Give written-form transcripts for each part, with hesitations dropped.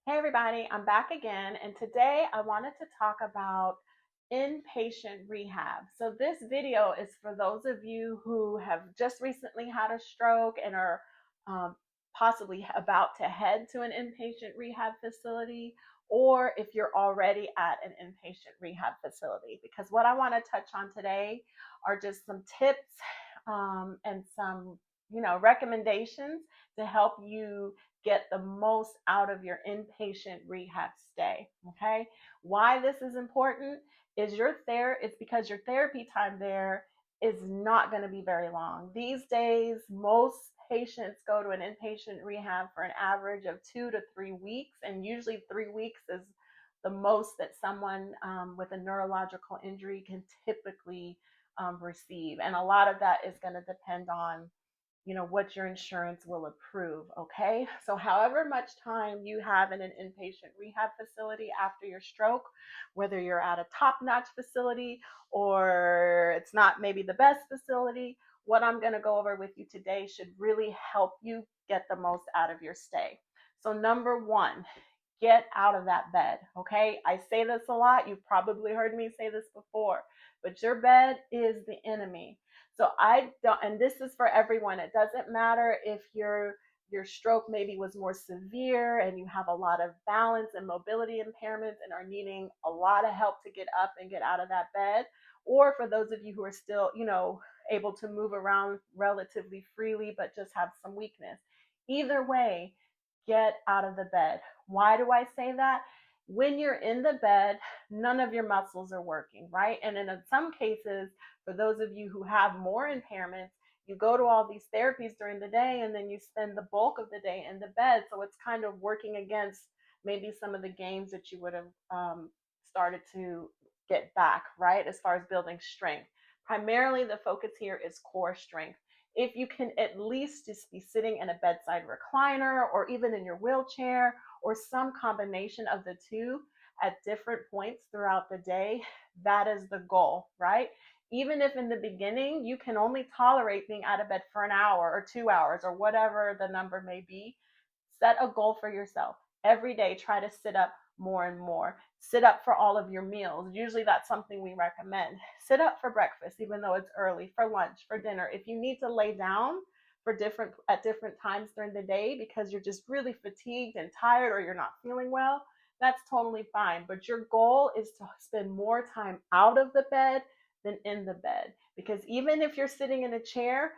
Hey everybody, I'm back again, and today I wanted to talk about inpatient rehab. So, this video is for those of you who have just recently had a stroke and are um, possibly about to head to an inpatient rehab facility, or if you're already at an inpatient rehab facility. Because what I want to touch on today are just some tips and some, recommendations to help you get the most out of your inpatient rehab stay. Okay. Why this is important is it's because your therapy time there is not going to be very long. These days, most patients go to an inpatient rehab for an average of 2 to 3 weeks, and usually 3 weeks is the most that someone with a neurological injury can typically receive. And a lot of that is going to depend on what your insurance will approve. Okay, so however much time you have in an inpatient rehab facility after your stroke, whether you're at a top-notch facility or it's not maybe the best facility, what I'm going to go over with you today should really help you get the most out of your stay. So number one, get out of that bed. Okay, I say this a lot, you've probably heard me say this before, but your bed is the enemy. So I don't, and this is for everyone. It doesn't matter if your stroke maybe was more severe and you have a lot of balance and mobility impairments and are needing a lot of help to get up and get out of that bed, or for those of you who are still, able to move around relatively freely but just have some weakness. Either way, get out of the bed. Why do I say that? When you're in the bed, none of your muscles are working, right? And in some cases, for those of you who have more impairments, you go to all these therapies during the day and then you spend the bulk of the day in the bed. So it's kind of working against maybe some of the gains that you would have started to get back, right? As far as building strength. Primarily, the focus here is core strength. If you can at least just be sitting in a bedside recliner or even in your wheelchair or some combination of the two at different points throughout the day, that is the goal, right? Even if in the beginning you can only tolerate being out of bed for an hour or 2 hours or whatever the number may be, set a goal for yourself. Every day, try to sit up more and more. Sit up for all of your meals. Usually that's something we recommend. Sit up for breakfast, even though it's early, for lunch, for dinner. If you need to lay down at different times during the day because you're just really fatigued and tired or you're not feeling well, that's totally fine. But your goal is to spend more time out of the bed than in the bed, because even if you're sitting in a chair,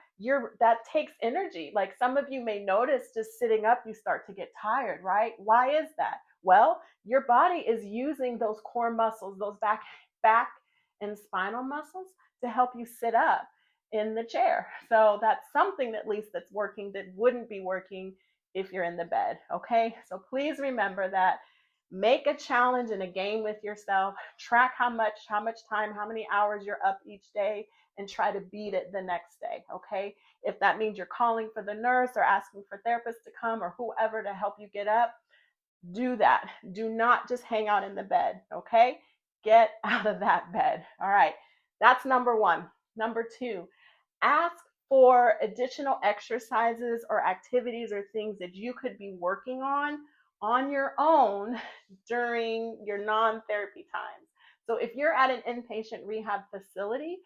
that takes energy. Like, some of you may notice just sitting up you start to get tired, right? Why is that? Well, your body is using those core muscles, those back and spinal muscles, to help you sit up in the chair. So that's something at least that's working that wouldn't be working if you're in the bed. Okay, so please remember that. Make a challenge and a game with yourself. Track how much time, how many hours you're up each day, and try to beat it the next day. Okay, if that means you're calling for the nurse or asking for therapists to come or whoever to help you get up, do that. Do not just hang out in the bed. Okay, get out of that bed. All right, that's number one. Number two, ask for additional exercises or activities or things that you could be working on your own during your non-therapy times. So if you're at an inpatient rehab facility,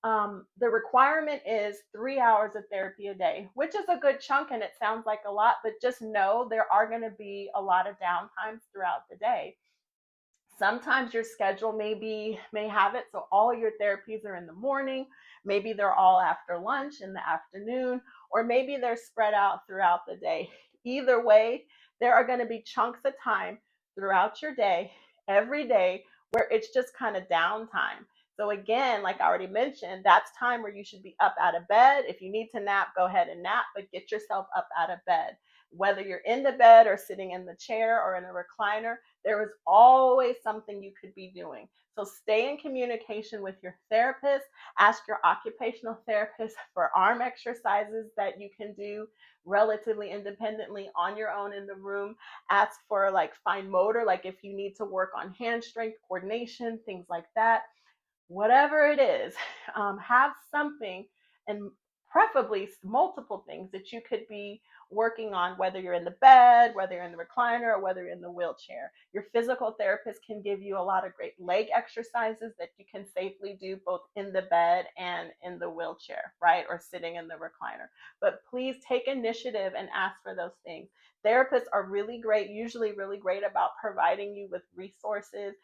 the requirement is 3 hours of therapy a day, which is a good chunk and it sounds like a lot, but just know there are going to be a lot of downtimes throughout the day. Sometimes your schedule may have it so all your therapies are in the morning, maybe they're all after lunch in the afternoon, or maybe they're spread out throughout the day. Either way, there are going to be chunks of time throughout your day, every day, where it's just kind of downtime. So again, like I already mentioned, that's time where you should be up out of bed. If you need to nap, go ahead and nap, but get yourself up out of bed. Whether you're in the bed or sitting in the chair or in a recliner, there is always something you could be doing. So stay in communication with your therapist. Ask your occupational therapist for arm exercises that you can do relatively independently on your own in the room. Ask for like fine motor, like if you need to work on hand strength, coordination, things like that. Whatever it is, have something, and preferably multiple things that you could be working on, whether you're in the bed, whether you're in the recliner, or whether you're in the wheelchair. Your physical therapist can give you a lot of great leg exercises that you can safely do both in the bed and in the wheelchair, right? Or sitting in the recliner. But please take initiative and ask for those things. Therapists are really great, usually really great about providing you with resources.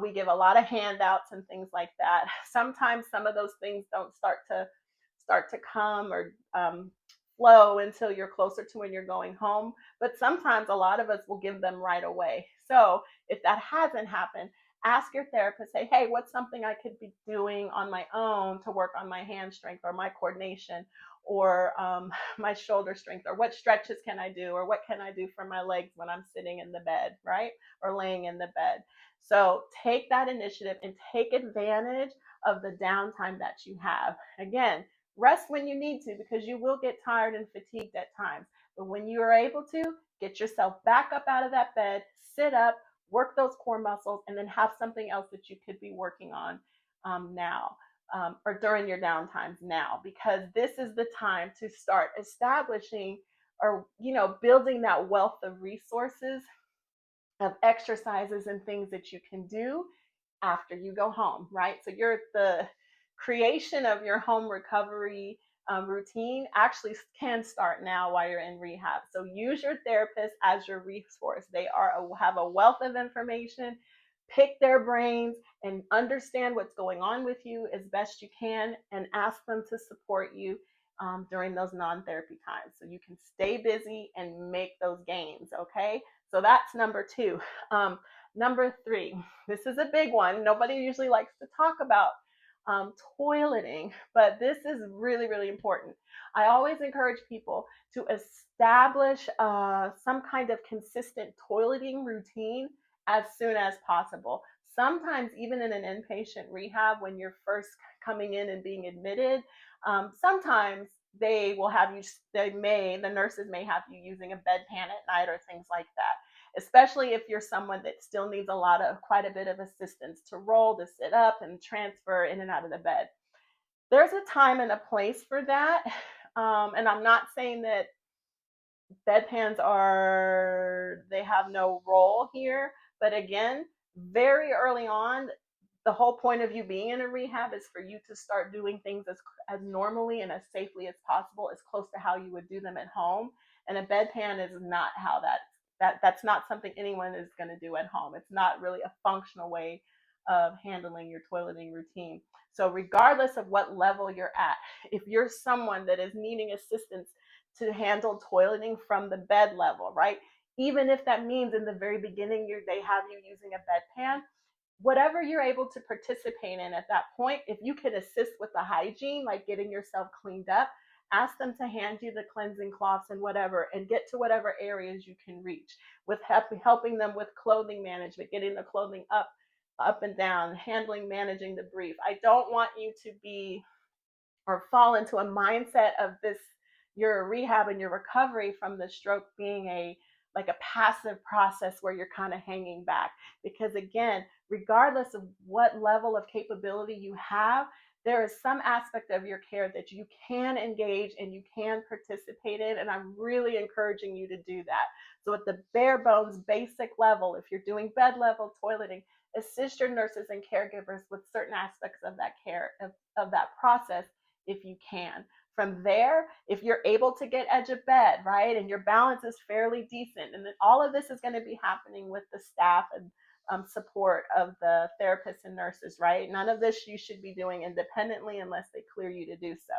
We give a lot of handouts and things like that. Sometimes some of those things don't start to come or flow until you're closer to when you're going home. But sometimes a lot of us will give them right away. So if that hasn't happened, ask your therapist, say, hey, what's something I could be doing on my own to work on my hand strength or my coordination or my shoulder strength, or what stretches can I do, or what can I do for my legs when I'm sitting in the bed, right? Or laying in the bed. So take that initiative and take advantage of the downtime that you have. Again, rest when you need to, because you will get tired and fatigued at times. But when you are able to, get yourself back up out of that bed, sit up, work those core muscles, and then have something else that you could be working on now. Or during your downtimes now, because this is the time to start establishing or building that wealth of resources, of exercises and things that you can do after you go home, right? So the creation of your home recovery routine actually can start now while you're in rehab. So use your therapist as your resource. Have a wealth of information. Pick their brains and understand what's going on with you as best you can, and ask them to support you during those non-therapy times so you can stay busy and make those gains. Okay, so that's number two. Number three, this is a big one. Nobody usually likes to talk about toileting, but this is really, really important. I always encourage people to establish some kind of consistent toileting routine as soon as possible. Sometimes, even in an inpatient rehab, when you're first coming in and being admitted, sometimes they will have you, the nurses may have you using a bedpan at night or things like that, especially if you're someone that still needs quite a bit of assistance to roll, to sit up and transfer in and out of the bed. There's a time and a place for that. And I'm not saying that bedpans they have no role here, but again, very early on, the whole point of you being in a rehab is for you to start doing things as normally and as safely as possible, as close to how you would do them at home. And a bedpan is not how that's not something anyone is going to do at home. It's not really a functional way of handling your toileting routine. So regardless of what level you're at, if you're someone that is needing assistance to handle toileting from the bed level, right? Even if that means in the very beginning they have you using a bedpan, whatever you're able to participate in at that point, if you can assist with the hygiene, like getting yourself cleaned up, ask them to hand you the cleansing cloths and whatever, and get to whatever areas you can reach, with helping them with clothing management, getting the clothing up and down, managing the brief. I don't want you to be or fall into a mindset of your rehab and your recovery from the stroke being a passive process where you're kind of hanging back. Because again, regardless of what level of capability you have, there is some aspect of your care that you can engage and you can participate in, and I'm really encouraging you to do that. So at the bare bones basic level, if you're doing bed level toileting, assist your nurses and caregivers with certain aspects of that care, of that process, if you can. From there, if you're able to get edge of bed, right, and your balance is fairly decent, and then all of this is going to be happening with the staff and support of the therapists and nurses, right? None of this you should be doing independently unless they clear you to do so.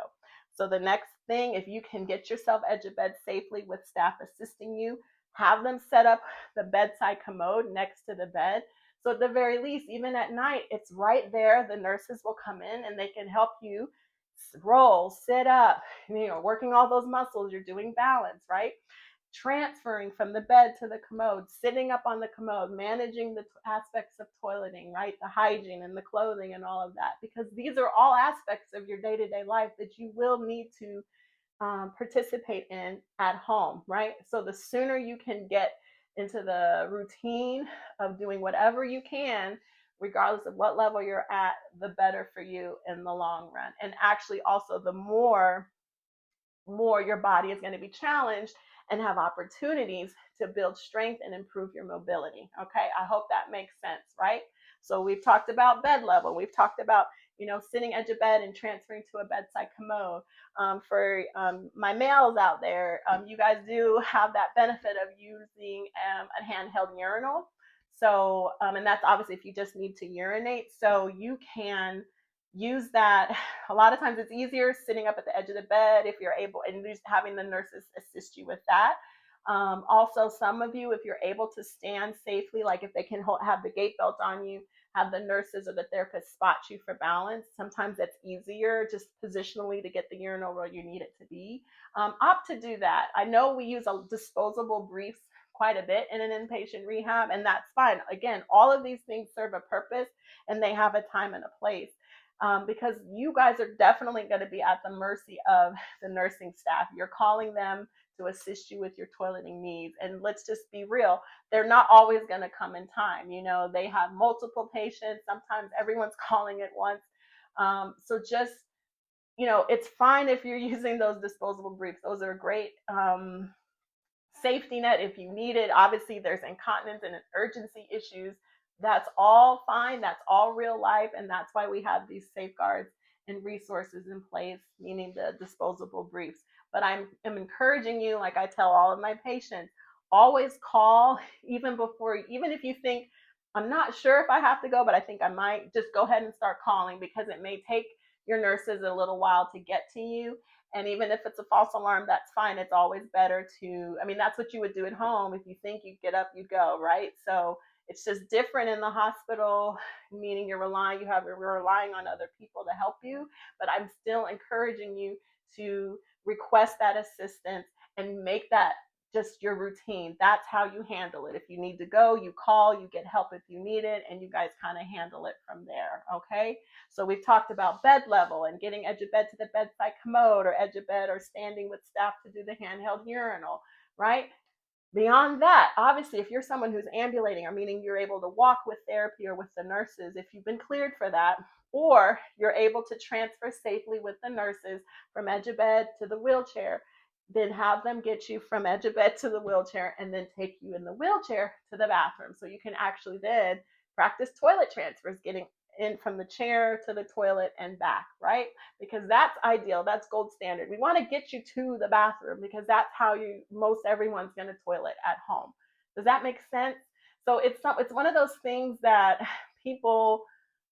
So the next thing, if you can get yourself edge of bed safely with staff assisting you, have them set up the bedside commode next to the bed. So at the very least, even at night, it's right there. The nurses will come in and they can help you roll, sit up, working all those muscles. You're doing balance, right? Transferring from the bed to the commode, sitting up on the commode, managing the aspects of toileting, right? The hygiene and the clothing and all of that, because these are all aspects of your day-to-day life that you will need to participate in at home, right? So the sooner you can get into the routine of doing whatever you can, regardless of what level you're at, the better for you in the long run. And actually also the more your body is going to be challenged and have opportunities to build strength and improve your mobility. Okay, I hope that makes sense, right? So we've talked about bed level. We've talked about, sitting at your bed and transferring to a bedside commode. For my males out there, you guys do have that benefit of using a handheld urinal. So, and that's obviously if you just need to urinate. So you can use that. A lot of times it's easier sitting up at the edge of the bed if you're able, and just having the nurses assist you with that. Also, some of you, if you're able to stand safely, like if they can have the gait belt on you, have the nurses or the therapist spot you for balance. Sometimes that's easier just positionally to get the urinal where you need it to be. Opt to do that. I know we use a disposable briefs quite a bit in an inpatient rehab, and that's fine. Again, all of these things serve a purpose and they have a time and a place. Because you guys are definitely going to be at the mercy of the nursing staff. You're calling them to assist you with your toileting needs. And let's just be real, they're not always going to come in time. They have multiple patients. Sometimes everyone's calling at once. So just, it's fine if you're using those disposable briefs. Those are great. Safety net if you need it. Obviously, there's incontinence and urgency issues. That's all fine. That's all real life. And that's why we have these safeguards and resources in place, meaning the disposable briefs. But I'm encouraging you, like I tell all of my patients, always call even if you think, I'm not sure if I have to go, but I think I might, just go ahead and start calling, because it may take your nurses a little while to get to you. And even if it's a false alarm, that's fine. It's always better that's what you would do at home. If you think you get up, you go, right? So it's just different in the hospital, meaning you're relying on other people to help you. But I'm still encouraging you to request that assistance and make that just your routine. That's how you handle it. If you need to go, you call, you get help if you need it, and you guys kind of handle it from there. Okay. So we've talked about bed level and getting edge of bed to the bedside commode, or edge of bed, or standing with staff to do the handheld urinal, right? Beyond that, obviously, if you're someone who's ambulating, or meaning you're able to walk with therapy or with the nurses, if you've been cleared for that, or you're able to transfer safely with the nurses from edge of bed to the wheelchair, then have them get you from edge of bed to the wheelchair and then take you in the wheelchair to the bathroom. So you can actually then practice toilet transfers, getting in from the chair to the toilet and back, right? Because that's ideal. That's gold standard. We want to get you to the bathroom, because that's how most everyone's going to toilet at home. Does that make sense? So it's one of those things that people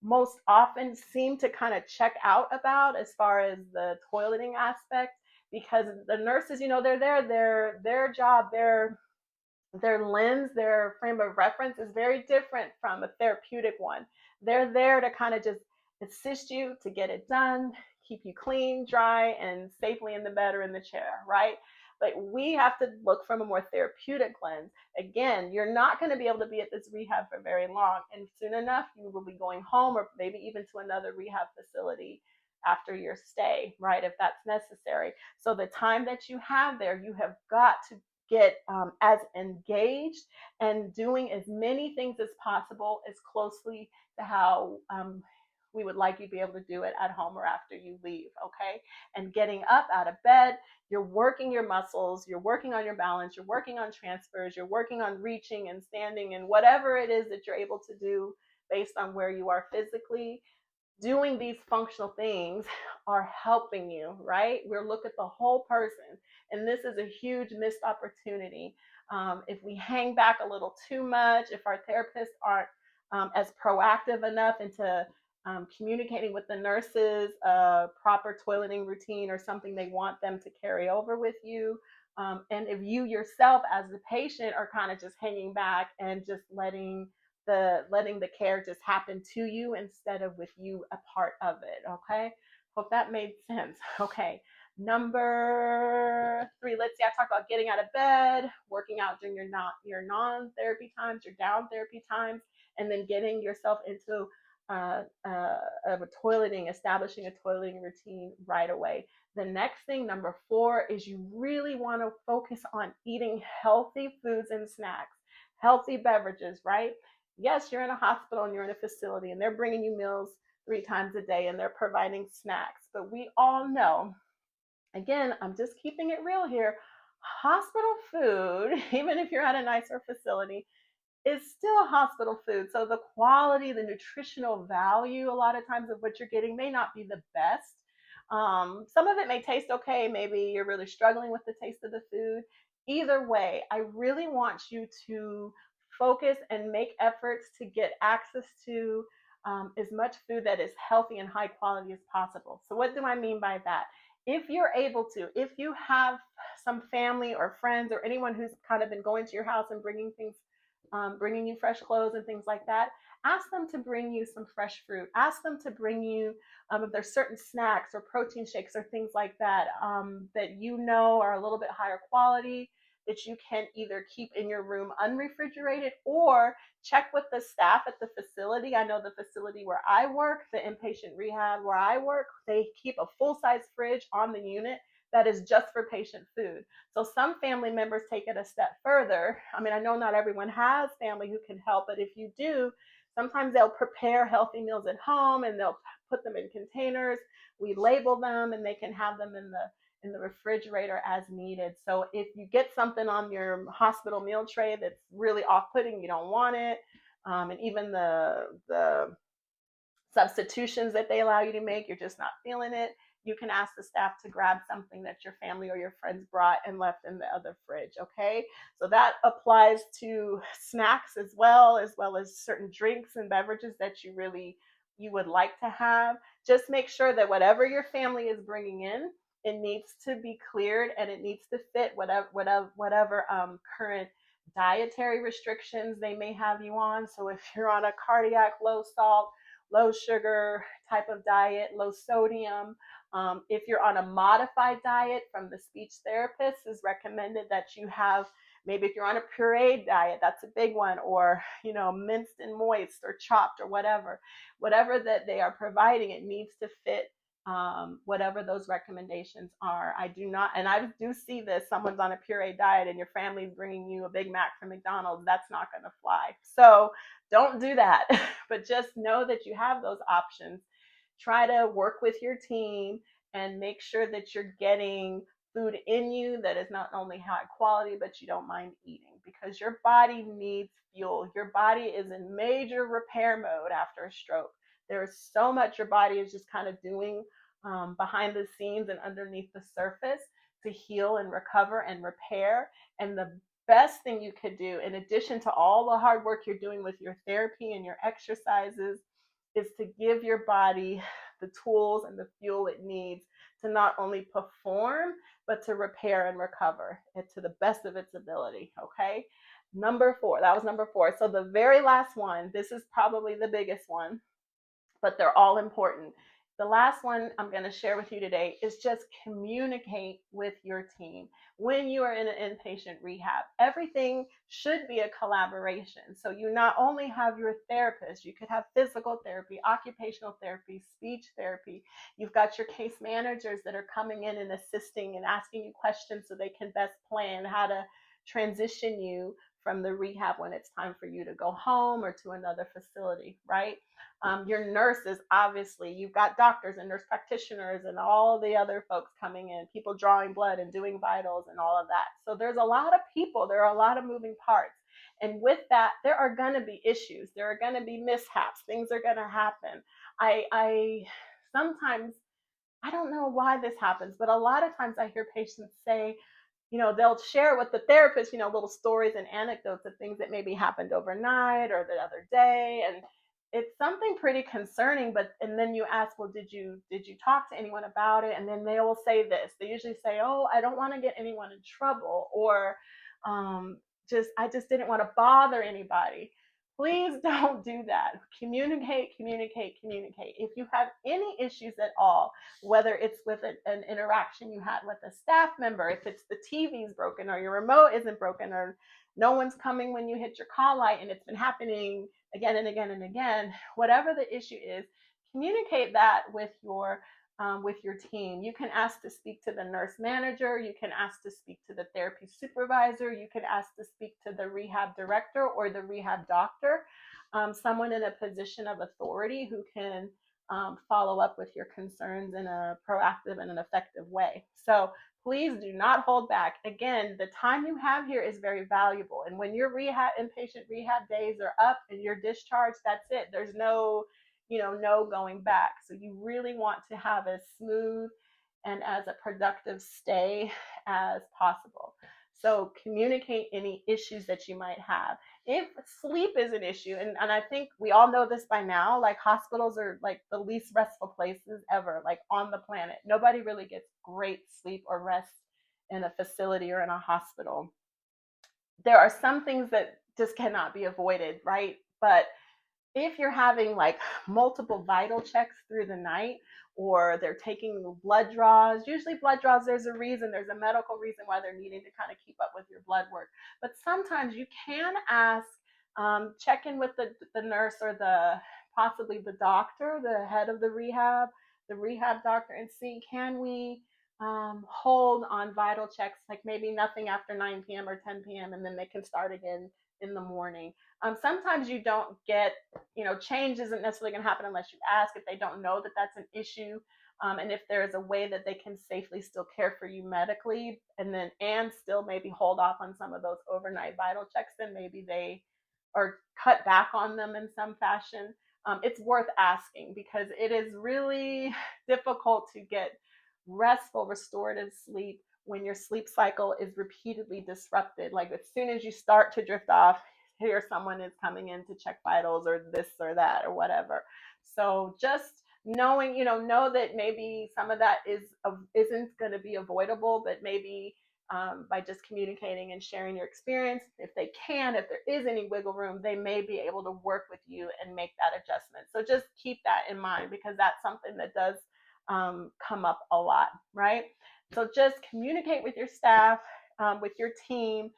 most often seem to kind of check out about, as far as the toileting aspect, because the nurses, they're there, their job, their lens, their frame of reference is very different from a therapeutic one. They're there to kind of just assist you to get it done, keep you clean, dry, and safely in the bed or in the chair, right? But we have to look from a more therapeutic lens. Again, you're not going to be able to be at this rehab for very long, and soon enough, you will be going home, or maybe even to another rehab facility after your stay, right? If that's necessary. So the time that you have there, you have got to get as engaged and doing as many things as possible, as closely to how we would like you to be able to do it at home or after you leave, okay? And getting up out of bed, you're working your muscles, you're working on your balance, you're working on transfers, you're working on reaching and standing, and whatever it is that you're able to do based on where you are physically. Doing these functional things are helping you, right? We're look at the whole person, and this is a huge missed opportunity. If we hang back a little too much, if our therapists aren't as proactive enough into communicating with the nurses a proper toileting routine, or something they want them to carry over with you, and if you yourself as the patient are kind of just hanging back and just letting the care just happen to you instead of with you a part of it. Okay, hope that made sense. Okay, number 3, let's see, I talked about getting out of bed, working out during your non-therapy times, your down therapy times, and then getting yourself into establishing a toileting routine right away. The next thing, number 4, is you really want to focus on eating healthy foods and snacks, healthy beverages, right? Yes, you're in a hospital and you're in a facility, and they're bringing you meals 3 times a day, and they're providing snacks. But we all know, again, I'm just keeping it real here, hospital food, even if you're at a nicer facility, is still hospital food. So the quality, the nutritional value, a lot of times of what you're getting may not be the best. Some of it may taste okay. Maybe you're really struggling with the taste of the food. Either way, I really want you to focus and make efforts to get access to as much food that is healthy and high quality as possible. So, what do I mean by that? If you're able to, if you have some family or friends or anyone who's kind of been going to your house and bringing things, bringing you fresh clothes and things like that, ask them to bring you some fresh fruit. Ask them to bring you, if there's certain snacks or protein shakes or things like that, that you know are a little bit higher quality, that you can either keep in your room unrefrigerated or check with the staff at the facility. I know the facility where I work, the inpatient rehab where I work, they keep a full size fridge on the unit that is just for patient food. So some family members take it a step further. I mean, I know not everyone has family who can help, but if you do, sometimes they'll prepare healthy meals at home and they'll put them in containers. We label them and they can have them in the refrigerator as needed. So if you get something on your hospital meal tray that's really off-putting, you don't want it, and even the substitutions that they allow you to make, you're just not feeling it, you can ask the staff to grab something that your family or your friends brought and left in the other fridge. Okay, so that applies to snacks as well as certain drinks and beverages that you would like to have. Just make sure that whatever your family is bringing in, it needs to be cleared and it needs to fit whatever current dietary restrictions they may have you on. So if you're on a cardiac low salt, low sugar type of diet, low sodium. If you're on a modified diet from the speech therapist, is recommended that you have, maybe if you're on a pureed diet, that's a big one, or minced and moist or chopped or whatever that they are providing, it needs to fit whatever those recommendations are. I do not, and I do see this, someone's on a puree diet and your family's bringing you a Big Mac from McDonald's, that's not going to fly. So don't do that, but just know that you have those options. Try to work with your team and make sure that you're getting food in you that is not only high quality, but you don't mind eating, because your body needs fuel. Your body is in major repair mode after a stroke. There's so much your body is just kind of doing behind the scenes and underneath the surface to heal and recover and repair. And the best thing you could do, in addition to all the hard work you're doing with your therapy and your exercises, is to give your body the tools and the fuel it needs to not only perform, but to repair and recover it to the best of its ability. Okay. Number 4, that was number 4. So the very last one, this is probably the biggest one, but they're all important. The last one I'm going to share with you today is just communicate with your team. When you are in an inpatient rehab, everything should be a collaboration. So you not only have your therapist, you could have physical therapy, occupational therapy, speech therapy. You've got your case managers that are coming in and assisting and asking you questions so they can best plan how to transition you from the rehab when it's time for you to go home or to another facility, right? Your nurses, obviously, you've got doctors and nurse practitioners and all the other folks coming in, people drawing blood and doing vitals and all of that. So there's a lot of people, there are a lot of moving parts. And with that, there are going to be issues. There are going to be mishaps. Things are going to happen. I sometimes, I don't know why this happens, but a lot of times I hear patients say, they'll share with the therapist, little stories and anecdotes of things that maybe happened overnight or the other day. And it's something pretty concerning, but, and then you ask, well, did you talk to anyone about it? And then they will say this, they usually say, oh, I don't want to get anyone in trouble, or um, I just didn't want to bother anybody. Please don't do that. Communicate, communicate, communicate. If you have any issues at all, whether it's with an interaction you had with a staff member, if it's the TV's broken or your remote isn't broken or no one's coming when you hit your call light and it's been happening again and again and again, whatever the issue is, communicate that with your team. You can ask to speak to the nurse manager, you can ask to speak to the therapy supervisor, you can ask to speak to the rehab director or the rehab doctor, someone in a position of authority who can follow up with your concerns in a proactive and an effective way. So Please do not hold back. Again, the time you have here is very valuable. And when your inpatient rehab days are up and you're discharged, that's it. There's no, no going back. So you really want to have as smooth and as a productive stay as possible. So communicate any issues that you might have. If sleep is an issue, and I think we all know this by now, like hospitals are like the least restful places ever, like on the planet. Nobody really gets great sleep or rest in a facility or in a hospital. There are some things that just cannot be avoided, right? But if you're having like multiple vital checks through the night, or they're taking blood draws, usually blood draws, there's a reason, there's a medical reason why they're needing to kind of keep up with your blood work. But sometimes you can ask, check in with the nurse or possibly the doctor, the head of the rehab doctor, and see, can we hold on vital checks, like maybe nothing after 9 p.m. or 10 p.m., and then they can start again in the morning. Sometimes you don't get, change isn't necessarily going to happen unless you ask, if they don't know that that's an issue. And if there is a way that they can safely still care for you medically, and still maybe hold off on some of those overnight vital checks, then maybe they or cut back on them in some fashion. It's worth asking, because it is really difficult to get restful, restorative sleep when your sleep cycle is repeatedly disrupted. Like as soon as you start to drift off, here someone is coming in to check vitals or this or that or whatever. So just knowing, know that maybe some of that isn't going to be avoidable, but maybe by just communicating and sharing your experience, if there is any wiggle room, they may be able to work with you and make that adjustment. So just keep that in mind, because that's something that does come up a lot, right? So just communicate with your staff, with your team,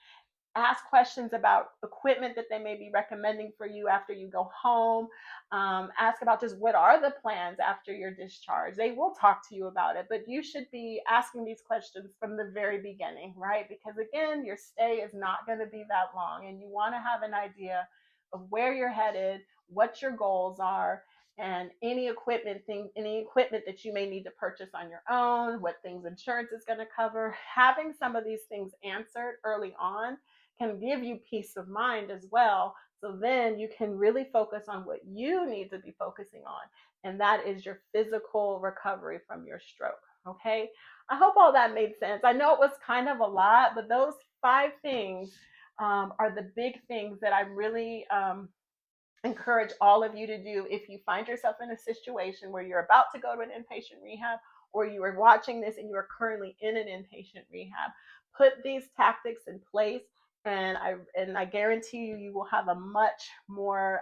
ask questions about equipment that they may be recommending for you after you go home. Ask about just what are the plans after your discharge. They will talk to you about it, but you should be asking these questions from the very beginning, right? Because again, your stay is not going to be that long, and you want to have an idea of where you're headed, what your goals are, and any equipment that you may need to purchase on your own, what things insurance is going to cover. Having some of these things answered early on can give you peace of mind as well. So then you can really focus on what you need to be focusing on, and that is your physical recovery from your stroke. Okay. I hope all that made sense. I know it was kind of a lot, but those 5 things are the big things that I really encourage all of you to do if you find yourself in a situation where you're about to go to an inpatient rehab, or you are watching this and you are currently in an inpatient rehab. Put these tactics in place, and I guarantee you will have a much more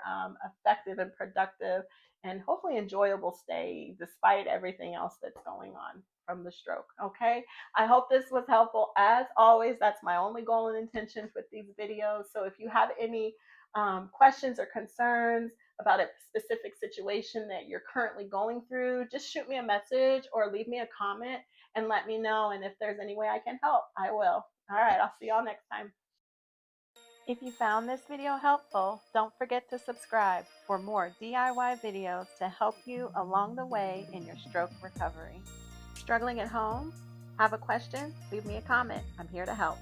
effective and productive and hopefully enjoyable stay, despite everything else that's going on from the stroke. Okay, I hope this was helpful. As always, that's my only goal and intention with these videos. So if you have any questions or concerns about a specific situation that you're currently going through, just shoot me a message or leave me a comment and let me know. And if there's any way I can help, I will. All right, I'll see y'all next time. If you found this video helpful, don't forget to subscribe for more DIY videos to help you along the way in your stroke recovery. Struggling at home? Have a question? Leave me a comment. I'm here to help.